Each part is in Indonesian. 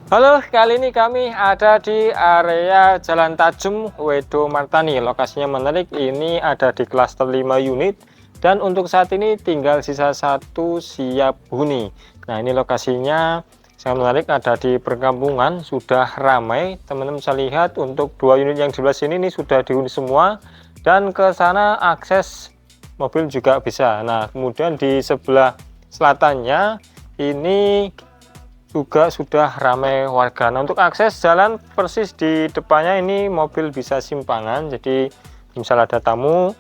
Halo, kali ini kami ada di area Jalan Tajem, Wedo Martani. Lokasinya menarik, ini ada di klaster 5 unit. Dan untuk saat ini tinggal sisa satu siap huni. Nah, ini lokasinya sangat menarik, ada di perkampungan, sudah ramai. Teman-teman bisa lihat untuk 2 unit yang di sebelah sini ini sudah dihuni semua. Dan ke sana akses mobil juga bisa. Nah, kemudian di sebelah selatannya ini juga sudah ramai warga. Nah, untuk akses jalan persis di depannya ini mobil bisa simpangan, jadi misalnya ada tamu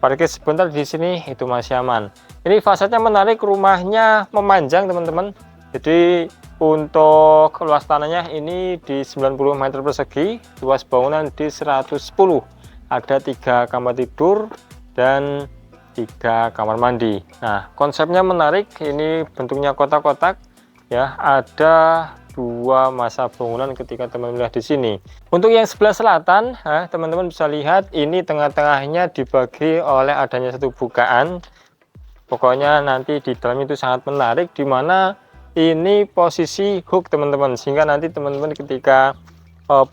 parkir sebentar di sini itu masih aman. Ini fasadnya menarik, rumahnya memanjang teman-teman, jadi untuk luas tanahnya ini di 90 meter persegi, luas bangunan di 110, ada 3 kamar tidur dan 3 kamar mandi. Nah, konsepnya menarik, ini bentuknya kotak-kotak ya, ada 2 masa bangunan ketika teman-teman lihat di sini. Untuk yang sebelah selatan, teman-teman bisa lihat ini tengah-tengahnya dibagi oleh adanya satu bukaan. Pokoknya nanti di dalam itu sangat menarik, dimana ini posisi hook teman-teman, sehingga nanti teman-teman ketika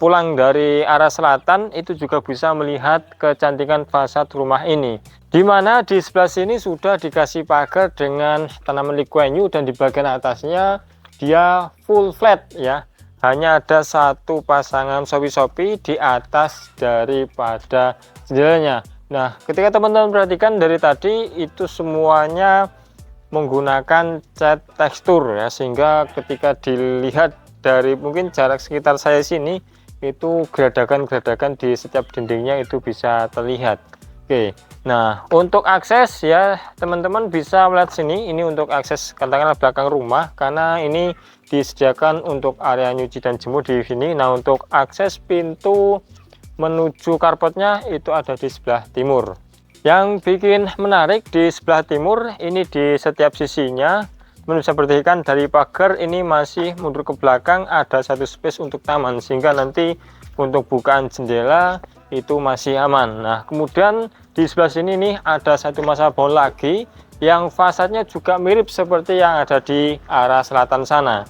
pulang dari arah selatan itu juga bisa melihat kecantikan fasad rumah ini, dimana di sebelah sini sudah dikasih pagar dengan tanaman likuanyu dan di bagian atasnya dia full flat ya, hanya ada satu pasangan sopi-sopi di atas daripada jendelanya. Nah, ketika teman-teman perhatikan dari tadi itu semuanya menggunakan cat tekstur ya, sehingga ketika dilihat dari mungkin jarak sekitar saya sini itu geradakan-geradakan di setiap dindingnya itu bisa terlihat. Oke, nah untuk akses ya teman-teman bisa melihat sini, ini untuk akses katakanlah belakang rumah karena ini disediakan untuk area nyuci dan jemur di sini. Nah, untuk akses pintu menuju carportnya itu ada di sebelah timur. Yang bikin menarik di sebelah timur ini di setiap sisinya teman bisa perhatikan dari pagar ini masih mundur ke belakang, ada satu space untuk taman, sehingga nanti untuk bukaan jendela itu masih aman. Nah, kemudian di sebelah sini nih ada satu masa bangun lagi yang fasadnya juga mirip seperti yang ada di arah selatan sana,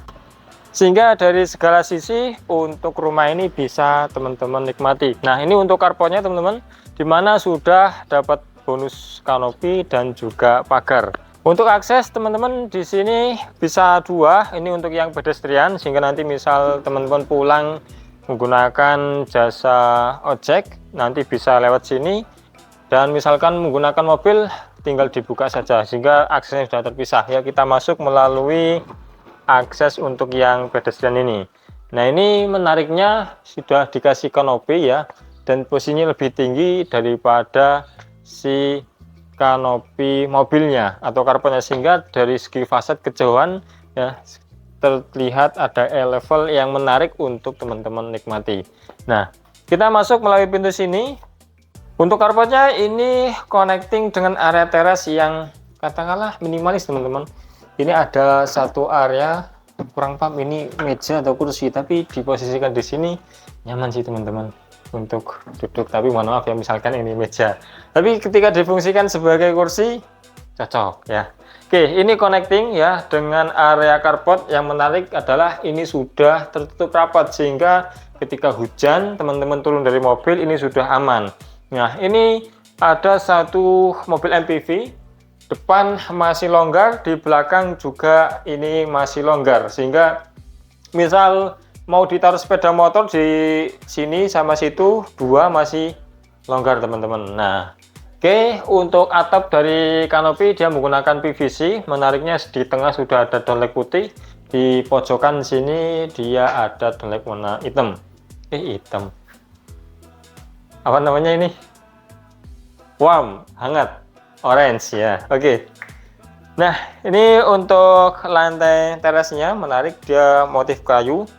sehingga dari segala sisi untuk rumah ini bisa teman-teman nikmati. Nah, ini untuk carportnya teman-teman, dimana sudah dapat bonus kanopi dan juga pagar. Untuk akses teman-teman di sini bisa 2, ini untuk yang pedestrian, sehingga nanti misal teman-teman pulang menggunakan jasa ojek nanti bisa lewat sini, dan misalkan menggunakan mobil tinggal dibuka saja sehingga aksesnya sudah terpisah ya. Kita masuk melalui akses untuk yang pedestrian ini. Nah, ini menariknya sudah dikasih kanopi ya, dan posisinya lebih tinggi daripada si kanopi mobilnya atau carportnya, sehingga dari segi fasad kejauhan ya terlihat ada level yang menarik untuk teman-teman nikmati. Nah, kita masuk melalui pintu sini. Untuk carportnya ini connecting dengan area teras yang katakanlah minimalis teman-teman. Ini ada satu area, kurang paham ini meja atau kursi, tapi diposisikan di sini nyaman sih teman-teman untuk duduk. Tapi mohon maaf ya, misalkan ini meja, tapi ketika difungsikan sebagai kursi cocok ya. Oke, ini connecting ya dengan area carport. Yang menarik adalah ini sudah tertutup rapat, sehingga ketika hujan teman-teman turun dari mobil ini sudah aman. Nah, ini ada satu mobil MPV, depan masih longgar, di belakang juga ini masih longgar, sehingga misal mau ditaruh sepeda motor di sini sama situ, 2 masih longgar teman-teman. Nah, oke, untuk atap dari kanopi dia menggunakan PVC. Menariknya di tengah sudah ada downlight putih, di pojokan sini dia ada downlight warna hitam. Hitam apa namanya ini, warm, hangat, orange ya. Oke. Nah, ini untuk lantai terasnya menarik, dia motif kayu.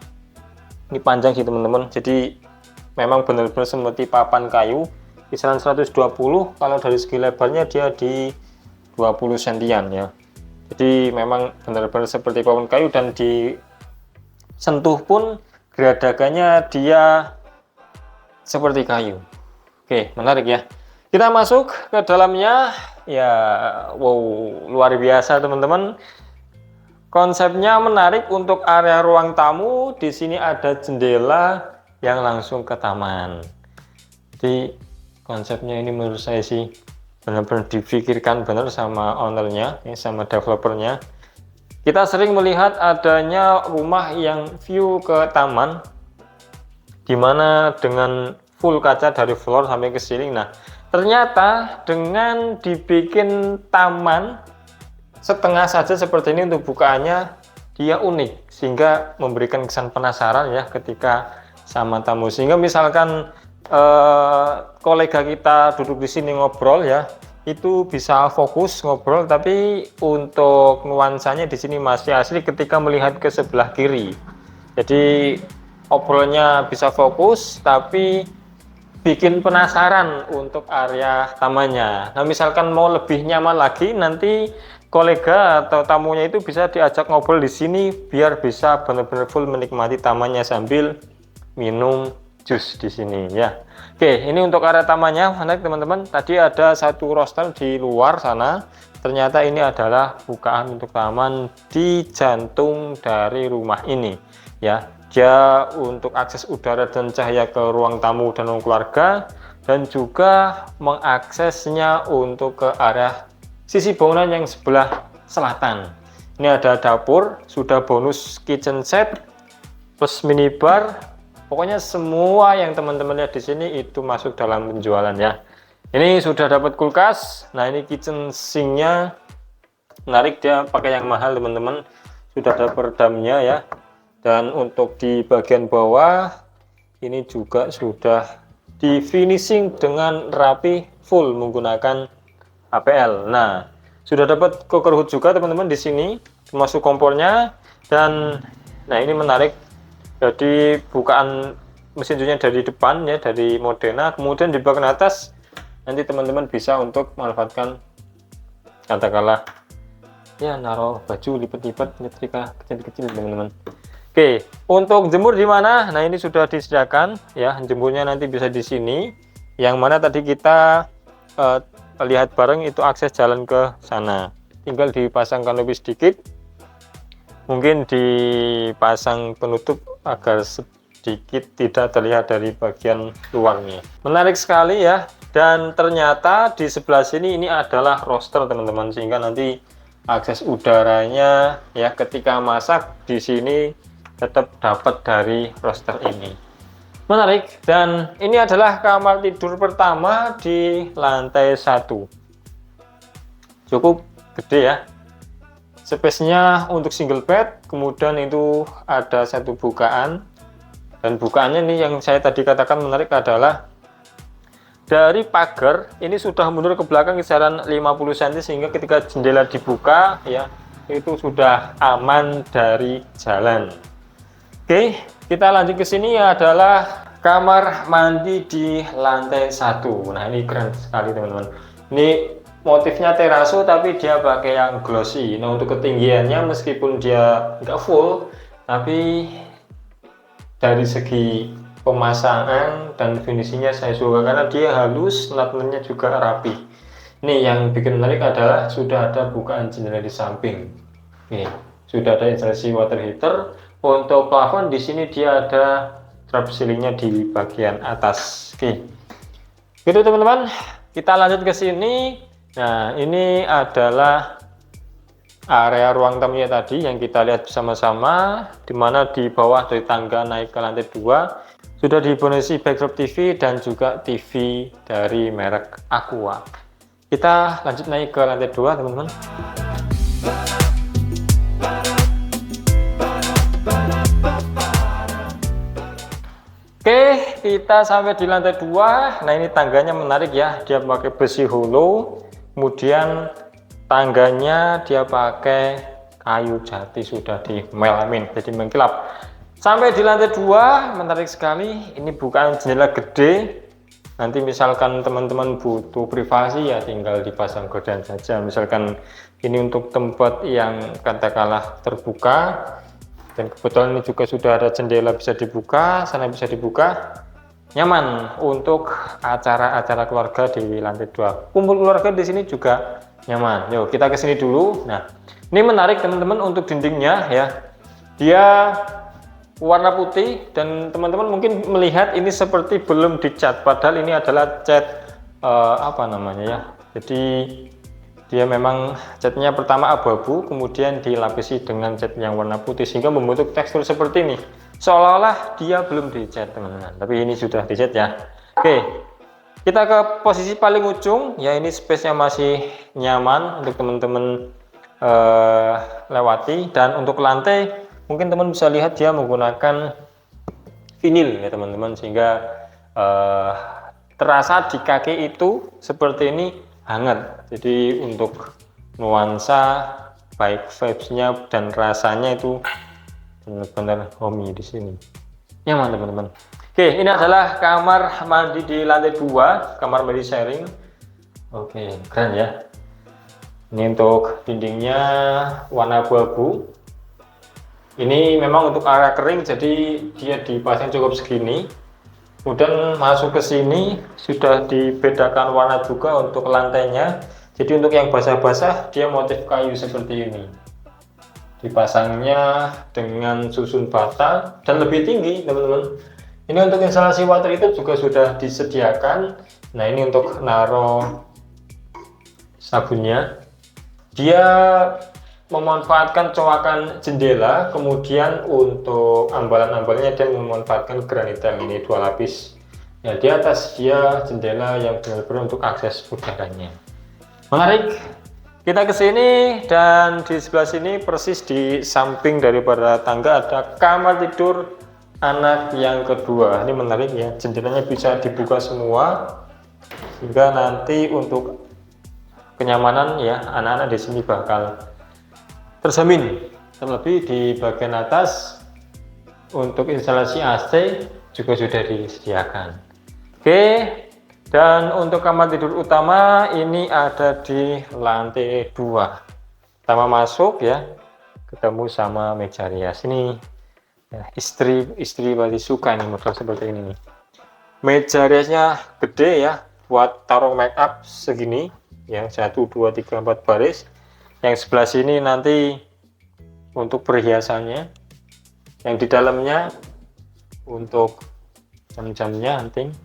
Ini panjang sih teman-teman. Jadi memang benar-benar seperti papan kayu. Kisaran 120, kalau dari segi lebarnya dia di 20 sentian ya. Jadi memang benar-benar seperti papan kayu, dan disentuh pun geradagannya dia seperti kayu. Oke, menarik ya. Kita masuk ke dalamnya. Ya, wow, luar biasa teman-teman. Konsepnya menarik untuk area ruang tamu. Di sini ada jendela yang langsung ke taman. Jadi konsepnya ini menurut saya sih benar-benar dipikirkan benar sama ownernya, sama developernya. Kita sering melihat adanya rumah yang view ke taman, dimana dengan full kaca dari floor sampai ke ceiling. Nah, ternyata dengan dibikin taman setengah saja seperti ini untuk bukaannya, dia unik sehingga memberikan kesan penasaran ya ketika sama tamu. Sehingga misalkan kolega kita duduk di sini ngobrol ya, itu bisa fokus ngobrol, tapi untuk nuansanya di sini masih asli ketika melihat ke sebelah kiri. Jadi obrolannya bisa fokus tapi bikin penasaran untuk area tamannya. Nah, misalkan mau lebih nyaman lagi, nanti kolega atau tamunya itu bisa diajak ngobrol di sini biar bisa benar-benar full menikmati tamannya sambil minum jus di sini ya. Oke, ini untuk area tamannya menarik teman-teman. Tadi ada satu roster di luar sana. Ternyata ini adalah bukaan untuk taman di jantung dari rumah ini ya. Dia untuk akses udara dan cahaya ke ruang tamu dan ruang keluarga, dan juga mengaksesnya untuk ke arah sisi bangunan yang sebelah selatan. Ini ada dapur, sudah bonus kitchen set plus minibar. Pokoknya semua yang teman-teman lihat di sini itu masuk dalam penjualan ya. Ini sudah dapat kulkas. Nah, ini kitchen sinknya menarik, dia pakai yang mahal teman-teman. Sudah ada peredamnya ya. Dan untuk di bagian bawah ini juga sudah di finishing dengan rapi full menggunakan APL. Nah, sudah dapat cooker hood juga teman-teman di sini, termasuk kompornya. Dan nah, ini menarik. Jadi bukaan mesin jusnya dari depan ya, dari Modena, kemudian di bagian atas nanti teman-teman bisa untuk memanfaatkan katakanlah ya naruh baju, lipat-lipat, nyetrika kecil-kecil teman-teman. Oke, untuk jemur di mana? Nah, ini sudah disediakan ya, jemurnya nanti bisa di sini. Yang mana tadi kita lihat bareng itu akses jalan ke sana. Tinggal dipasang kanopi sedikit. Mungkin dipasang penutup agar sedikit tidak terlihat dari bagian luarnya. Menarik sekali ya. Dan ternyata di sebelah sini ini adalah roster teman-teman, sehingga nanti akses udaranya ya ketika masak di sini tetap dapat dari roster ini. Menarik. Dan ini adalah kamar tidur pertama di lantai 1. Cukup gede ya, space-nya untuk single bed. Kemudian itu ada satu bukaan, dan bukaannya nih yang saya tadi katakan menarik adalah dari pagar ini sudah mundur ke belakang kisaran 50 cm, sehingga ketika jendela dibuka ya itu sudah aman dari jalan. Oke, kita lanjut ke sini adalah kamar mandi di lantai 1. Nah, ini keren sekali teman-teman. Ini motifnya teraso tapi dia pakai yang glossy. Nah, untuk ketinggiannya meskipun dia nggak full, tapi dari segi pemasangan dan finishingnya saya suka karena dia halus, nut-nutnya juga rapi. Ini yang bikin menarik adalah sudah ada bukaan jendela di samping. Nih, sudah ada instalasi water heater. Untuk plafon di sini dia ada drop ceilingnya di bagian atas. Oke, gitu teman-teman. Kita lanjut ke sini. Nah, ini adalah area ruang tamunya tadi yang kita lihat bersama-sama, dimana di bawah dari tangga naik ke lantai 2 sudah dibonasi backdrop TV dan juga TV dari merek Aqua. Kita lanjut naik ke lantai 2 teman-teman. Oke, kita sampai di lantai 2. Nah, ini tangganya menarik ya, dia pakai besi hollow, kemudian tangganya dia pakai kayu jati sudah di melamin jadi mengkilap. Sampai di lantai 2 menarik sekali, ini bukan jendela gede. Nanti misalkan teman-teman butuh privasi ya tinggal dipasang gorden saja. Misalkan ini untuk tempat yang katakanlah terbuka, dan kebetulan ini juga sudah ada jendela bisa dibuka, sana bisa dibuka, nyaman untuk acara-acara keluarga di lantai 2. Kumpul keluarga di sini juga nyaman. Yuk kita ke sini dulu. Nah, ini menarik teman-teman untuk dindingnya ya. Dia warna putih dan teman-teman mungkin melihat ini seperti belum dicat, padahal ini adalah cat apa namanya ya. Jadi dia memang catnya pertama abu-abu, kemudian dilapisi dengan cat yang warna putih sehingga membentuk tekstur seperti ini. Seolah-olah dia belum dicat teman-teman, tapi ini sudah dicat ya. Oke, kita ke posisi paling ujung ya, ini space-nya masih nyaman untuk teman-teman lewati. Dan untuk lantai mungkin teman bisa lihat dia menggunakan vinil ya teman-teman, sehingga terasa di kaki itu seperti ini hangat. Jadi untuk nuansa baik vibes-nya dan rasanya itu benar-benar homey di sini. Nyaman teman-teman. Oke, ini adalah kamar mandi di lantai 2, kamar mandi sharing. Oke, keren ya. Ini untuk dindingnya warna abu-abu. Ini memang untuk area kering, jadi dia dipasang cukup segini. Kemudian masuk ke sini sudah dibedakan warna juga untuk lantainya. Jadi untuk yang basah-basah dia motif kayu seperti ini. Dipasangnya dengan susun bata dan lebih tinggi teman-teman. Ini untuk instalasi water heater juga sudah disediakan. Nah, ini untuk naruh sabunnya. Dia memanfaatkan coakan jendela, kemudian untuk ambalan-ambalnya dia memanfaatkan granitel ini 2 lapis. Ya, di atas dia jendela yang benar-benar untuk akses udaranya. Menarik. Kita ke sini dan di sebelah sini persis di samping daripada tangga ada kamar tidur anak yang kedua. Ini menarik ya, jendelanya bisa dibuka semua sehingga nanti untuk kenyamanan ya anak-anak di sini bakal terjamin. Terlebih di bagian atas untuk instalasi AC juga sudah disediakan. Oke. Dan untuk kamar tidur utama ini ada di lantai 2. Pertama masuk ya, ketemu sama meja rias ini. Ya, istri pasti suka ini model seperti ini nih. Meja riasnya gede ya, buat taruh make up segini. Yang 1, 2, 3, 4 baris. Yang sebelah sini nanti untuk perhiasannya. Yang di dalamnya untuk jam-jamnya anting.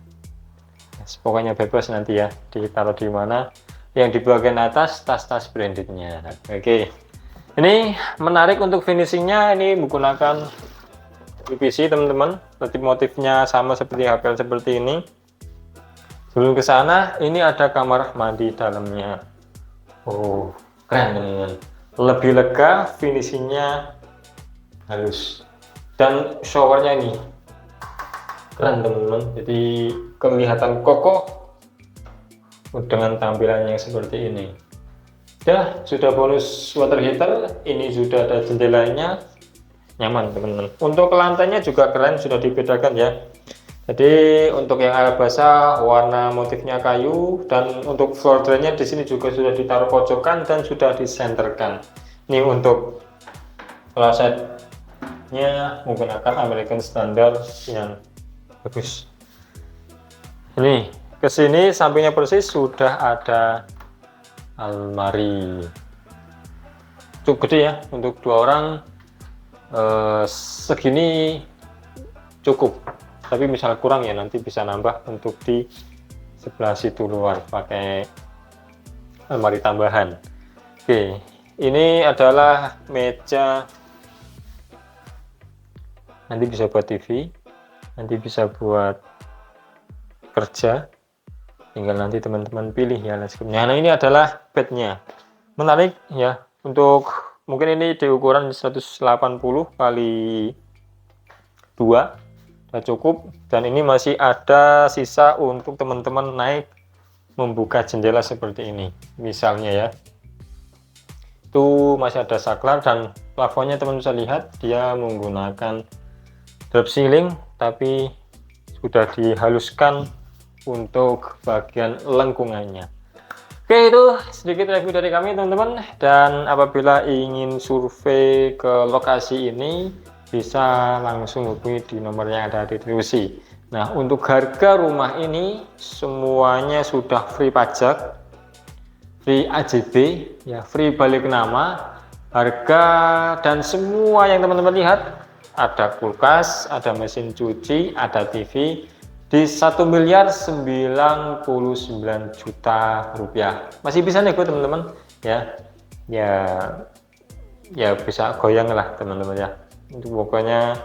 Pokoknya bebas nanti ya ditaruh di mana. Yang di bagian atas tas-tas brandednya. Oke, ini menarik untuk finishingnya. Ini menggunakan PVC teman-teman. Motif-motifnya sama seperti HPL seperti ini. Sebelum ke sana, ini ada kamar mandi dalamnya. Oh, keren teman-teman. Lebih lega, finishingnya halus. Dan showernya ini keren teman-teman, jadi kelihatan kokoh dengan tampilan yang seperti ini. Sudah bonus water heater, ini sudah ada jendelanya, nyaman teman-teman. Untuk lantainya juga keren, sudah dibedakan ya. Jadi untuk yang area basah warna motifnya kayu, dan untuk floor drainnya di sini juga sudah ditaruh pojokan dan sudah disenterkan. Ini untuk klosetnya menggunakan American Standard yang bagus. Ini kesini sampingnya persis sudah ada almari cukup gede ya untuk 2 orang. Segini cukup, tapi misal kurang ya nanti bisa nambah untuk di sebelah situ luar pakai almari tambahan. Oke, ini adalah meja, nanti bisa buat TV, nanti bisa buat kerja, tinggal nanti teman-teman pilih ya landscape-nya. Nah, ini adalah bednya, menarik ya. Untuk mungkin ini di ukuran 180 kali 2, cukup, dan ini masih ada sisa untuk teman-teman naik membuka jendela seperti ini misalnya ya. Itu masih ada saklar, dan plafonnya teman bisa lihat dia menggunakan drop ceiling tapi sudah dihaluskan untuk bagian lengkungannya. Oke, itu sedikit review dari kami teman-teman, dan apabila ingin survei ke lokasi ini bisa langsung hubungi di nomor yang ada di deskripsi. Nah, untuk harga rumah ini semuanya sudah free pajak, free AJB, ya, free balik nama, harga dan semua yang teman-teman lihat, ada kulkas, ada mesin cuci, ada TV, di 1.099.000.000 rupiah. Masih bisa nego teman-teman ya. Ya bisa goyang lah teman-teman ya. Itu pokoknya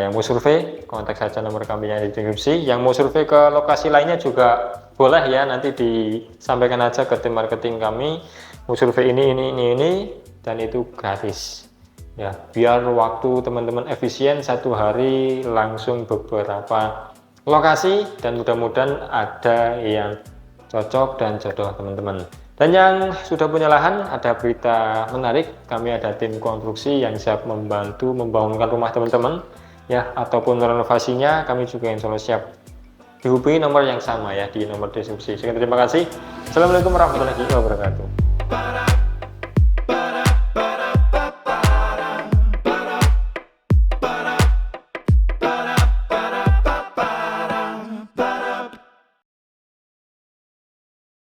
yang mau survei kontak saja nomor kami yang di deskripsi. Yang mau survei ke lokasi lainnya juga boleh ya, nanti disampaikan aja ke tim marketing kami. Mau survei ini dan itu gratis. Ya, biar waktu teman-teman efisien, satu hari langsung beberapa lokasi, dan mudah-mudahan ada yang cocok dan jodoh teman-teman. Dan yang sudah punya lahan, ada berita menarik, kami ada tim konstruksi yang siap membantu membangunkan rumah teman-teman ya, ataupun renovasinya, kami juga insya Allah siap. Dihubungi nomor yang sama ya, di nomor deskripsi. Sekian, terima kasih. Assalamualaikum warahmatullahi wabarakatuh.